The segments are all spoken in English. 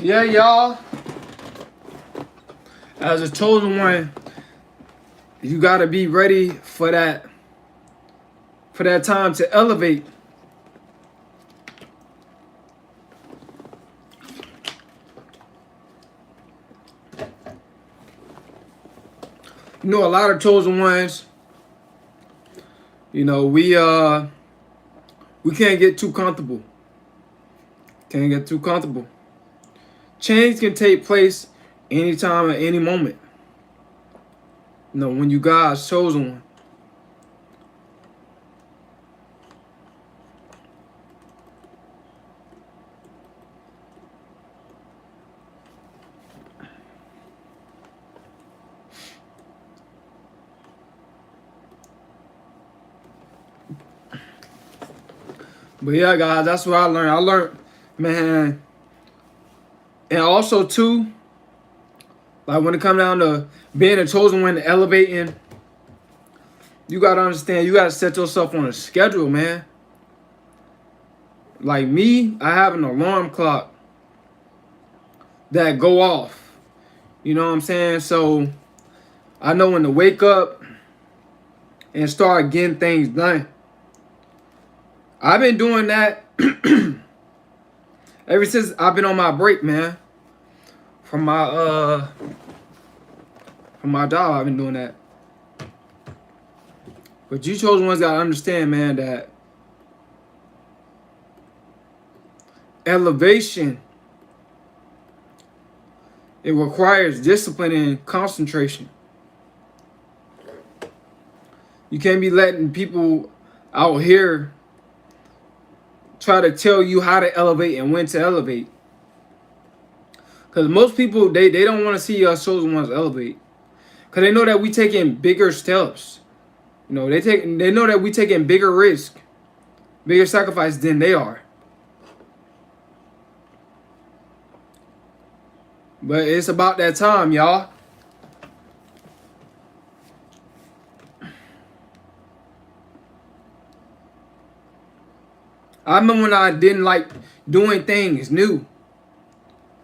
Yeah, y'all. As a chosen one, you gotta be ready for that. For that time to elevate. You know, a lot of chosen ones. You know, we can't get too comfortable. Can't get too comfortable. Change can take place anytime at any moment. You know, when you God's chosen one. But yeah, guys, that's what I learned. I learned, man, and also too, like when it comes down to being a chosen one, elevating, you gotta understand, you gotta set yourself on a schedule, man. Like me, I have an alarm clock that go off. You know what I'm saying? So I know when to wake up and start getting things done. I've been doing that ever since I've been on my break, man. From my job, I've been doing that. But you chosen ones gotta understand, man, that elevation, it requires discipline and concentration. You can't be letting people out here try to tell you how to elevate and when to elevate. Because most people, they don't want to see us chosen ones elevate. Because they know that we taking bigger steps. You know, they know that we taking bigger risk, bigger sacrifice than they are. But it's about that time, y'all. I remember when I didn't like doing things new.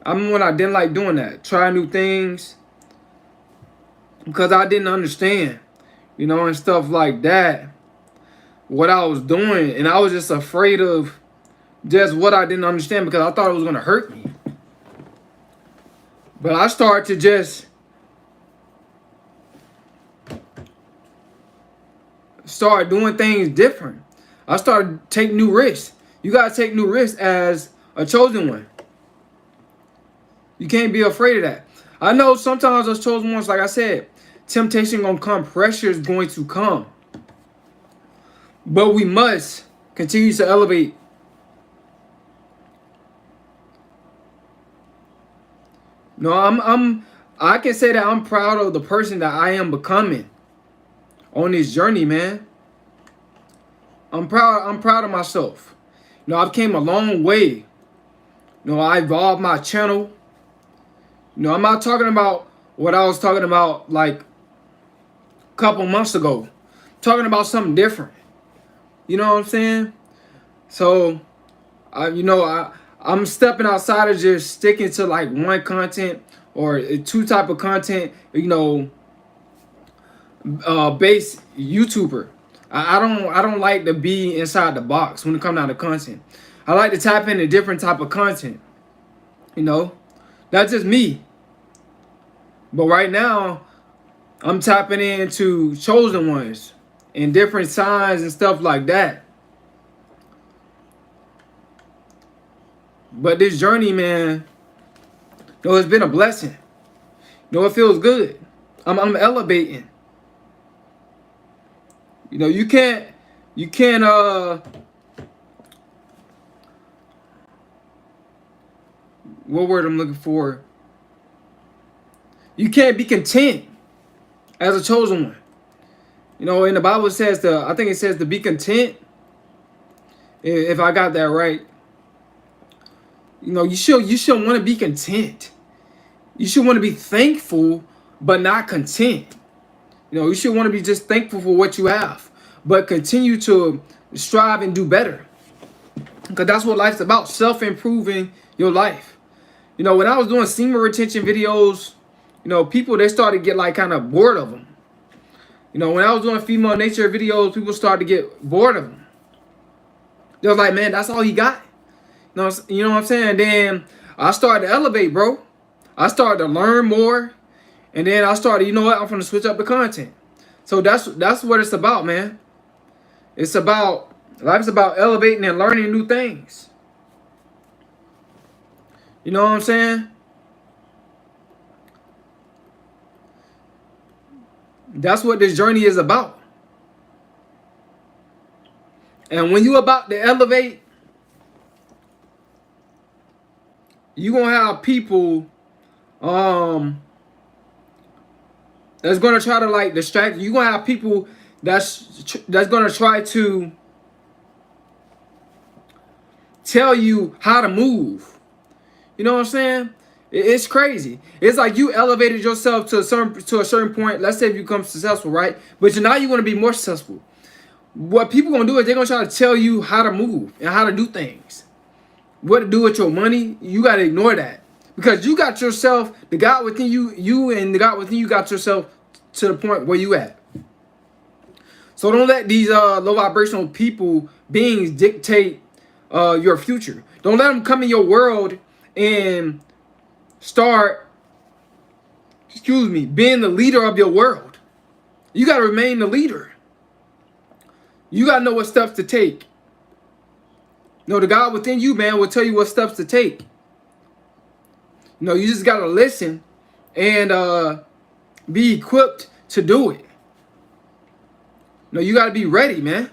I remember when I didn't like doing that. Try new things. Because I didn't understand. You know, and stuff like that. What I was doing. And I was just afraid of just what I didn't understand because I thought it was going to hurt me. But I started to just start doing things different. I started to take new risks. You got to take new risks as a chosen one. You can't be afraid of that. I know sometimes us chosen ones, like I said, temptation gonna come, pressure is going to come. But we must continue to elevate. No, I can say that I'm proud of the person that I am becoming on this journey, man. I'm proud of myself. You know, I've came a long way. You know, I evolved my channel. You know, I'm not talking about what I was talking about like a couple months ago. I'm talking about something different. You know what I'm saying? So, I'm stepping outside of just sticking to like one content or two type of content. You know, base YouTuber. I don't like to be inside the box when it comes down to content. I like to tap into different type of content. You know, that's just me. But right now, I'm tapping into chosen ones and different signs and stuff like that. But this journey, man, you know, it's been a blessing. You know, it feels good. I'm elevating. You know, you can't what word I'm looking for? You can't be content as a chosen one. You know, in the Bible it says I think it says to be content. If I got that right. You know, you should want to be content. You should want to be thankful, but not content. You know, you should want to be just thankful for what you have, but continue to strive and do better. Because that's what life's about, self-improving your life. You know, when I was doing semen retention videos, you know, people, they started to get like kind of bored of them. You know, when I was doing female nature videos, people started to get bored of them. They was like, man, that's all he got. You know what I'm saying? Then I started to elevate, bro. I started to learn more. And then I started, you know what? I'm going to switch up the content. So that's what it's about, man. It's about, life's about elevating and learning new things. You know what I'm saying? That's what this journey is about. And when you're about to elevate, you're going to have people that's going to try to like distract you. You're going to have people that's going to try to tell you how to move. You know what I'm saying? It's crazy. It's like you elevated yourself to a certain point. Let's say if you become successful, right? But now you want to be more successful. What people going to do is they're going to try to tell you how to move and how to do things. What to do with your money, you got to ignore that. Because you got yourself, the God within you and the God within you got yourself to the point where you at. So don't let these low vibrational beings dictate your future. Don't let them come in your world and start, being the leader of your world. You got to remain the leader. You got to know what steps to take. You know, the God within you, man, will tell you what steps to take. You know, you just got to listen and be equipped to do it. You know, you got to be ready, man.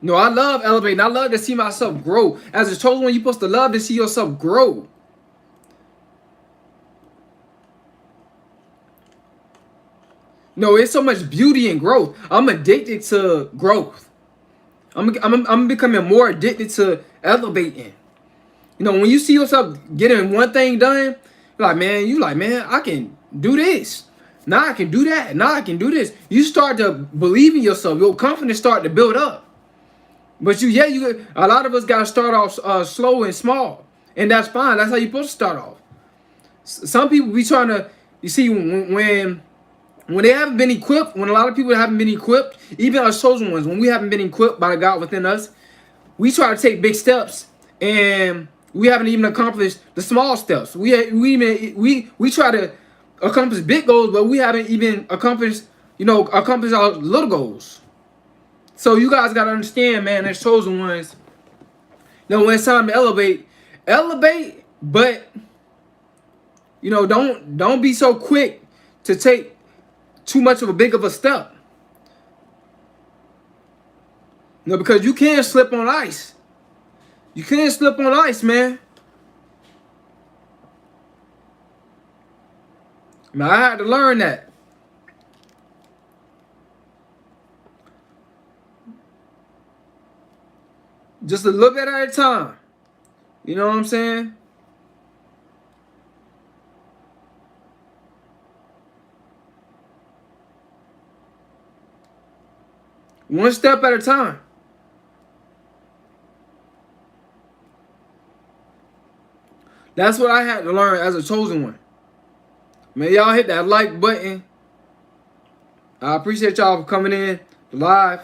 You know, I love elevating. I love to see myself grow. As a chosen one, you're supposed to love to see yourself grow. No, it's so much beauty in growth. I'm addicted to growth. I'm becoming more addicted to elevating. You know, when you see yourself getting one thing done, you like, man, I can do this. Now I can do that. Now I can do this. You start to believe in yourself. Your confidence start to build up. But a lot of us got to start off slow and small. And that's fine. That's how you're supposed to start off. Some people be trying to, you see, when they haven't been equipped, when a lot of people haven't been equipped, even us chosen ones, when we haven't been equipped by the God within us, we try to take big steps and we haven't even accomplished the small steps. We try to accomplish big goals, but we haven't even accomplished our little goals. So you guys gotta understand, man, as chosen ones, when it's time to elevate, but don't be so quick to take too much of a step. Because you can slip on ice. You can't slip on ice, man. Now, I had to learn that. Just a little bit at a time. You know what I'm saying? One step at a time. That's what I had to learn as a chosen one. Man, y'all hit that like button. I appreciate y'all for coming in live.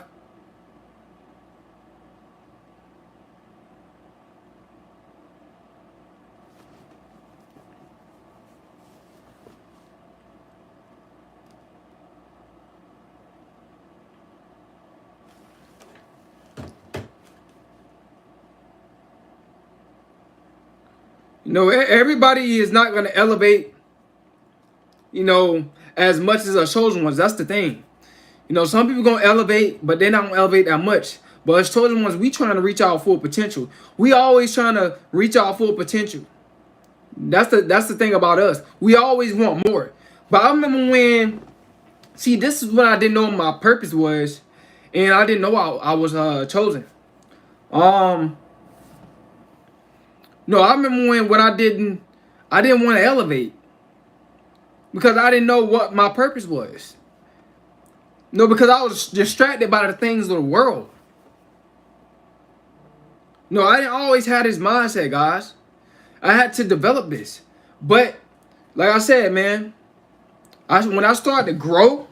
Everybody is not going to elevate, as much as a chosen ones. That's the thing. Some people going to elevate, but they're not going to elevate that much. But as chosen ones, we trying to reach our full potential. We always trying to reach our full potential. That's the thing about us. We always want more. But I remember this is when I didn't know what my purpose was, and I didn't know I was chosen. No, I remember when I didn't want to elevate because I didn't know what my purpose was. No, because I was distracted by the things of the world. No, I didn't always have this mindset, guys. I had to develop this. But like I said, man, when I started to grow,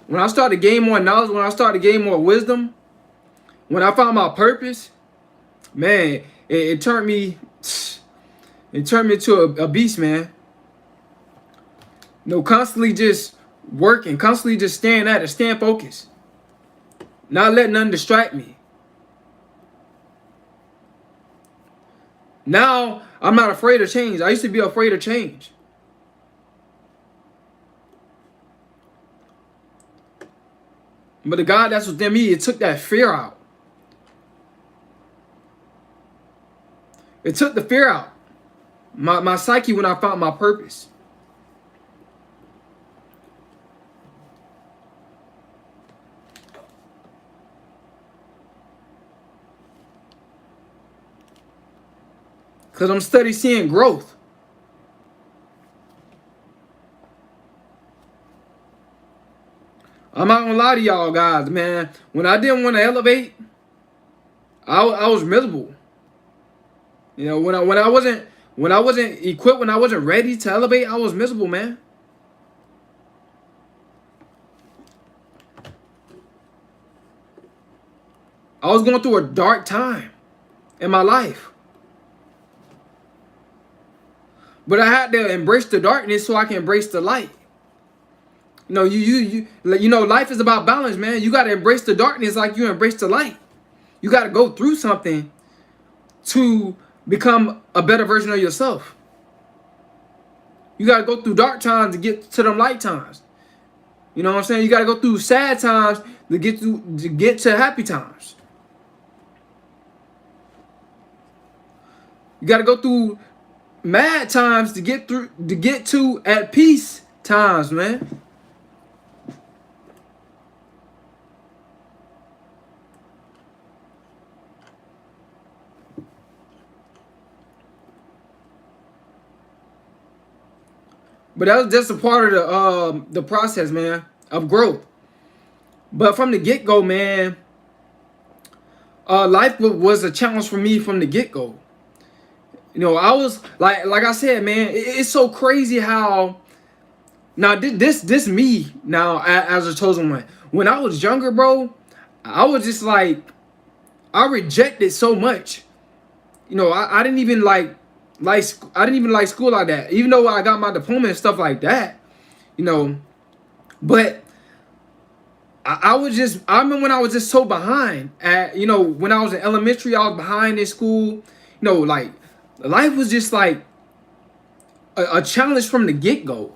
when I started to gain more knowledge, when I started to gain more wisdom, when I found my purpose, man, it turned me into a beast, man. Constantly just working, constantly just staying at it, staying focused, not letting nothing distract me. Now I'm not afraid of change. I used to be afraid of change. But the God that's within me, it took that fear out. It took the fear out. My psyche when I found my purpose. Because I'm steady seeing growth. I'm not gonna lie to y'all guys, man. When I didn't want to elevate, I was miserable. When I wasn't equipped, when I wasn't ready to elevate, I was miserable, man. I was going through a dark time in my life. But I had to embrace the darkness so I can embrace the light. Life is about balance, man. You got to embrace the darkness like you embrace the light. You got to go through something to become a better version of yourself. You got to go through dark times to get to them light times. You know what I'm saying? You got to go through sad times to get to happy times. You got to go through mad times to get to at peace times, man. But that was just a part of the process, man, of growth. But from the get-go, man, life was a challenge for me from the get-go. I was like I said, man, it's so crazy how now this me now as a chosen one. When I was younger, bro, I was just like I rejected so much. I didn't even like I didn't even like school like that. Even though I got my diploma and stuff like that, but I remember when I was just so behind when I was in elementary, I was behind in school. Like life was just like a challenge from the get-go.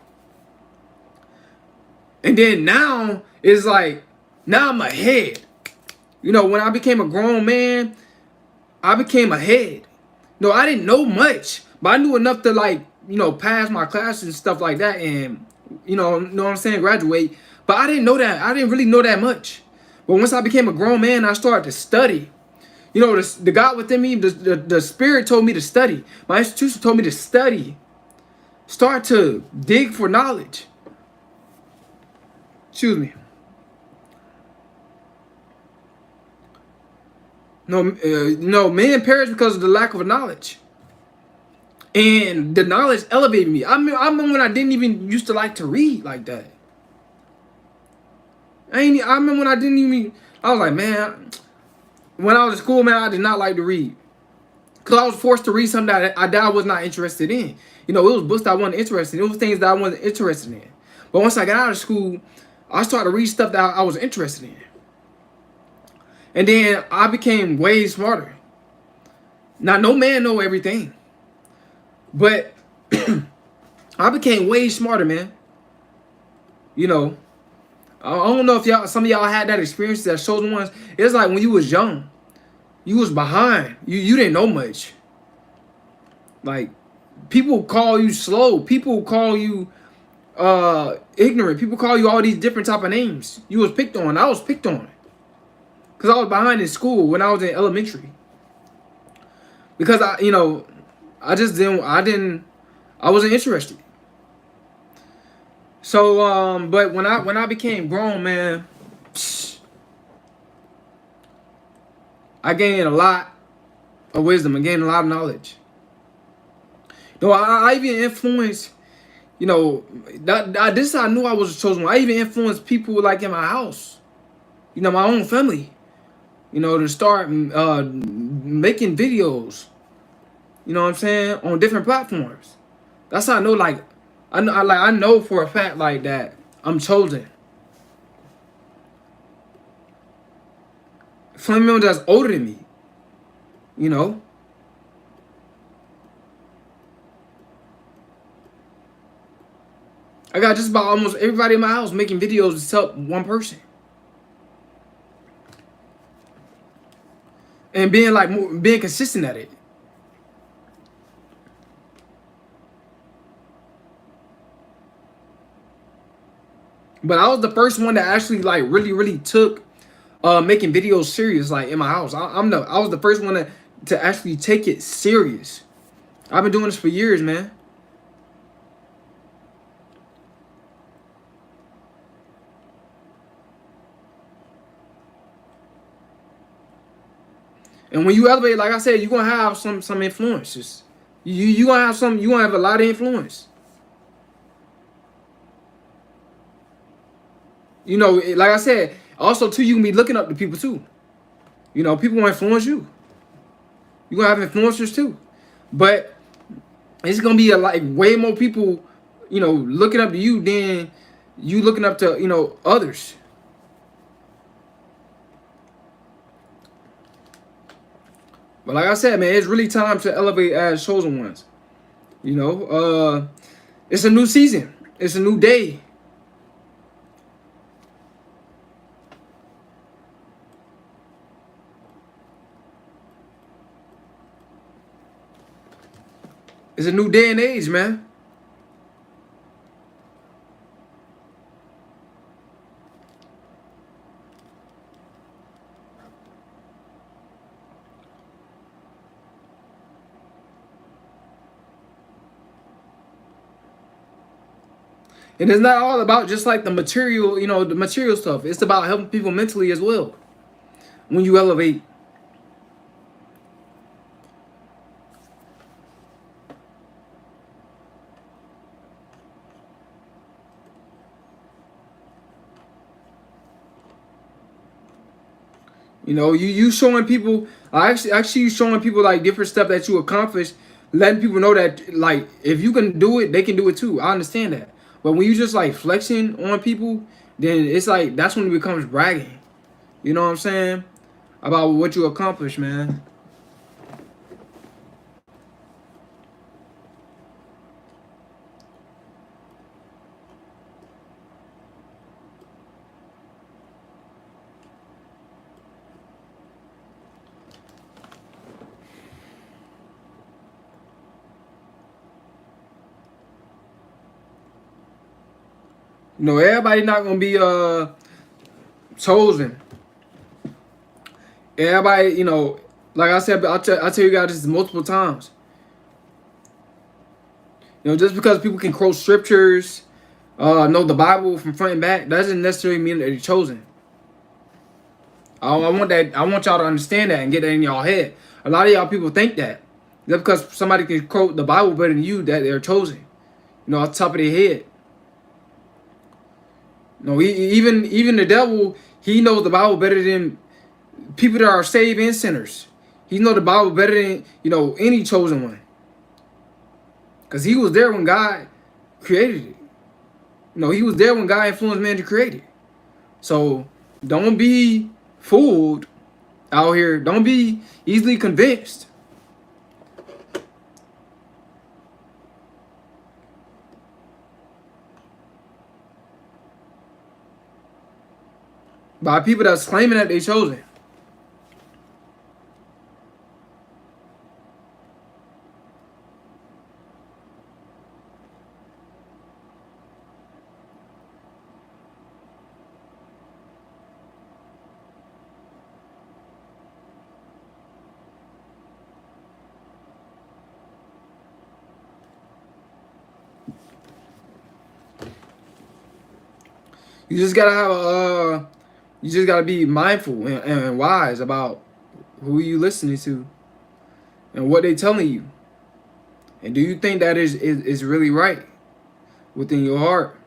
And then now it's like, now I'm ahead. When I became a grown man, I became ahead. I didn't know much, but I knew enough to pass my classes and stuff like that and, know what I'm saying, graduate. But I didn't know that. I didn't really know that much. But once I became a grown man, I started to study. The God within me, the Spirit told me to study. My institution told me to study. Start to dig for knowledge. Excuse me. Men perish because of the lack of knowledge. And the knowledge elevated me. I remember when I didn't even used to like to read like that. I remember when I was like, man, when I was in school, man, I did not like to read. Because I was forced to read something that I was not interested in. It was books that I wasn't interested in. It was things that I wasn't interested in. But once I got out of school, I started to read stuff that I was interested in. And then I became way smarter. Now, no man know everything. But I became way smarter, man. I don't know if some of y'all had that experience, that chosen ones. It's like when you was young, you was behind. You didn't know much. Like, people call you slow. People call you ignorant. People call you all these different type of names. You was picked on. I was picked on. Because I was behind in school when I was in elementary. Because I wasn't interested. So, but when I became grown, man, I gained a lot. of wisdom and gain a lot of knowledge. You know, I even influenced, you know, this is how I knew I was a chosen one. I even influenced people like in my house, you know, my own family, you know, to start making videos, you know what I'm saying, on different platforms. That's how I know, like, I know for a fact like that I'm chosen. Family member that's older than me, you know. I got just about almost everybody in my house making videos except one person. And being like being consistent at it. But I was the first one that actually like really took making videos serious, like in my house. I was the first one to actually take it serious. I've been doing this for years, man. And when you elevate, like I said, you're gonna have some influences. You gonna have some. You gonna have a lot of influence. You know, like I said, also too, you can be looking up to people too. You know, people will influence you. You gonna have influencers too, but it's gonna be like way more people, you know, looking up to you than you looking up to, you know, others. But like I said, man, it's really time to elevate as chosen ones. You know, it's a new season. It's a new day. It's a new day and age, man. And it's not all about just like the material, you know, the material stuff. It's about helping people mentally as well. When you elevate. You know, you showing people, actually you showing people like different stuff that you accomplished, letting people know that like if you can do it, they can do it too. I understand that. But when you just like flexing on people, then it's like that's when it becomes bragging. You know what I'm saying? About what you accomplished, man. You know, everybody not gonna be chosen. Everybody, you know, like I said, I tell you guys this multiple times. You know, just because people can quote scriptures, know the Bible from front and back, doesn't necessarily mean that they're chosen. I want that. I want y'all to understand that and get that in y'all head. A lot of y'all people think that just because somebody can quote the Bible better than you, that they're chosen. You know, off the top of their head. No, even the devil, he knows the Bible better than people that are saved and sinners. He knows the Bible better than, you know, any chosen one. Because he was there when God created it. You know, he was there when God influenced man to create it. So don't be fooled out here. Don't be easily convinced. By people that's claiming that they chosen. You just gotta have a you just gotta be mindful and wise about who you listening to. and what they telling you? And do you think that is really right within your heart?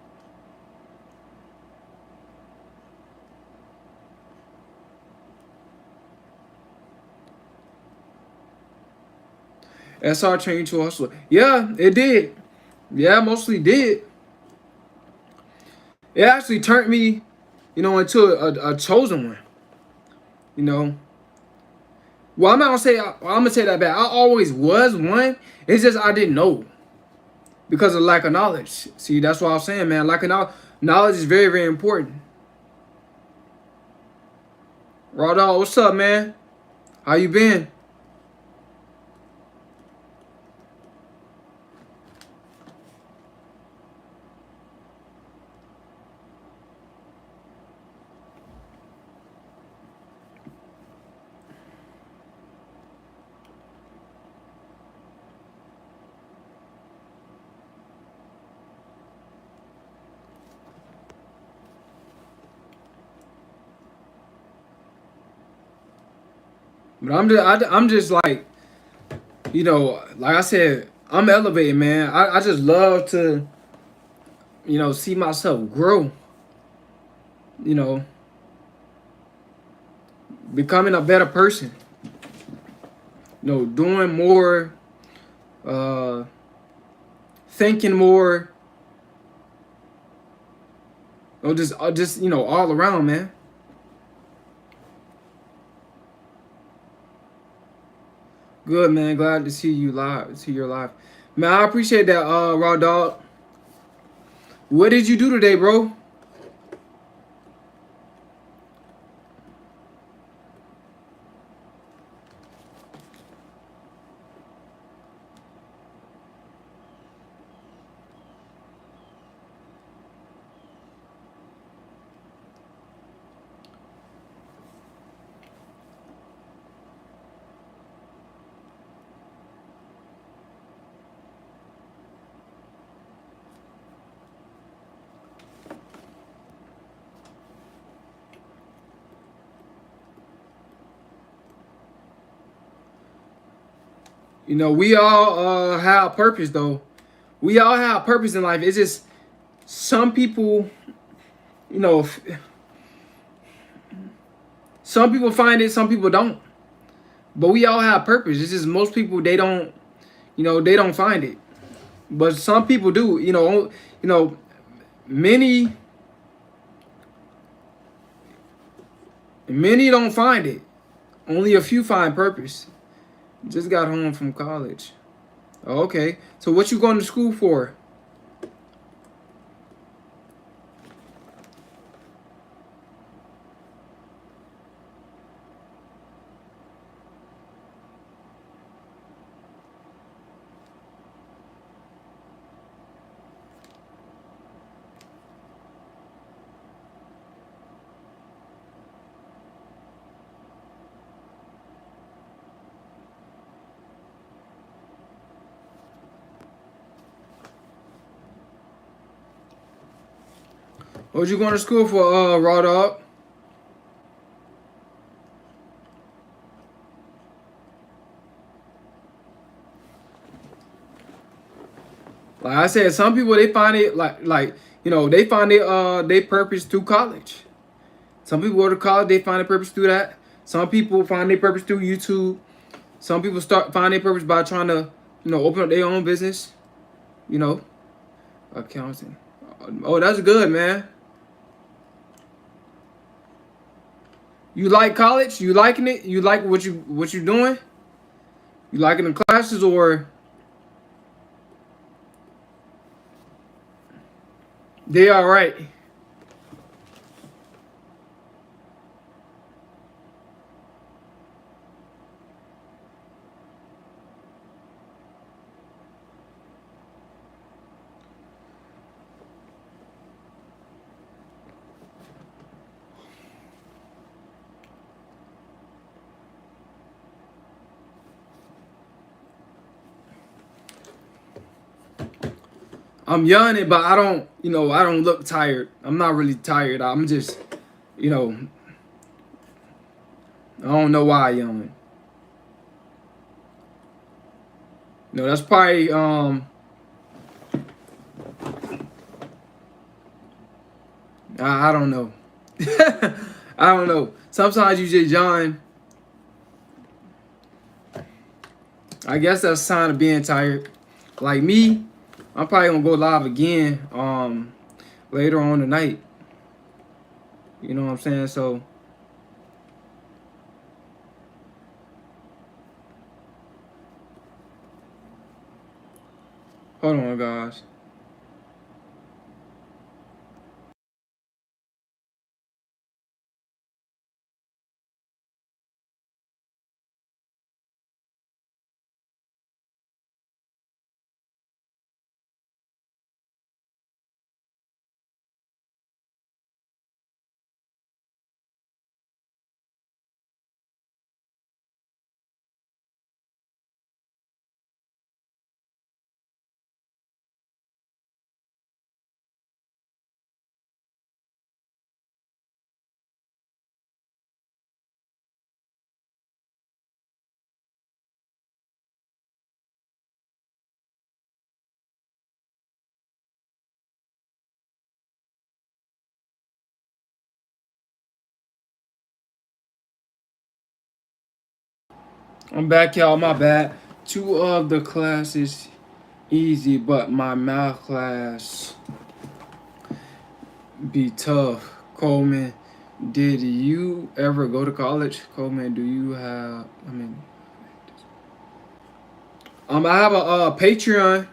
SR changed to hustler. Yeah, it did. Yeah, mostly did. It actually turned me, into a chosen one. You know. Well, I'm gonna say that back. I always was one. It's just I didn't know because of lack of knowledge. See, that's what I was saying, man. Lack of knowledge is very, very important. Raw dog, what's up, man? How you been? But I'm just like, like I said, I'm elevated, man. I just love to, see myself grow. You know, becoming a better person. Doing more, uh, thinking more. Just all around, man. Good, man. Glad to see you live. See you live, man. I appreciate that, raw dog. What did you do today, bro? We all have purpose though. We all have purpose in life. It's just some people, you know, f- some people find it, some people don't. But we all have purpose. It's just most people they don't find it. But some people do. Many many don't find it. Only a few find purpose. Just got home from college. Oh, okay. So what you going to school for? What you going to school for, raw dog? Like I said, some people they find it they find it they purpose through college. Some people go to college, they find a purpose through that. Some people find their purpose through YouTube. Some people find their purpose by trying to, open up their own business. You know, accounting. Oh, that's good, man. You like college? You liking it? You like what you doing? You liking the classes or they all right? I'm yawning, but I don't look tired. I'm not really tired. I'm just, you know, I don't know why I'm yawning. No, that's probably I don't know. I don't know. Sometimes you just John. I guess that's a sign of being tired. Like me, I'm probably gonna go live again later on tonight. You know what I'm saying? So hold on, guys. I'm back, y'all. My bad. Two of the classes easy, but my math class be tough. Coleman, did you ever go to college? Coleman, do you have? I have a Patreon.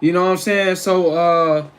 You know what I'm saying? So